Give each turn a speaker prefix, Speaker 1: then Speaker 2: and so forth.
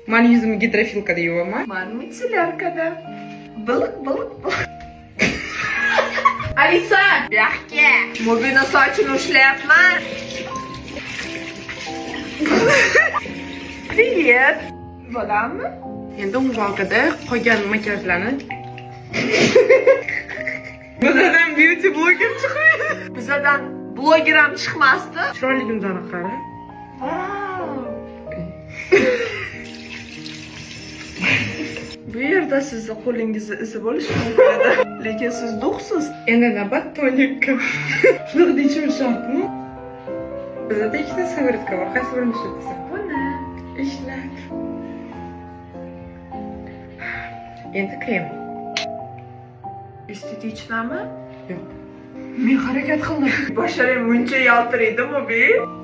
Speaker 1: Men yuzimni gidrofilkada yuvaman.
Speaker 2: Men michelarkada. Biliq. Alisa, buyoqqa. Mubina sochini ushlayapman. Привет. Bo'lammi?
Speaker 1: Endi umvalkada qolgan makiyajlarni Bizdan beauty blogger chiqmaydi.
Speaker 2: Bizdan bloger ham chiqmasdi.
Speaker 1: Chiroyligimdan qara.
Speaker 2: Bu yerda sizni qo'lingizda izi bo'lishi mumkin edi. Lekin siz duxsiz.
Speaker 1: Endi navbat tonikka. Shunaqa deyishim shartmi? Bizda ikkita savoritka bor. Qaysi birini ishlatasan?
Speaker 2: Buni
Speaker 1: Ishlat. Endi krem.
Speaker 2: estetiknami?
Speaker 1: Yo'q.
Speaker 2: Men harakat qildim. Boshlarim muncha yaltiraydimi bu?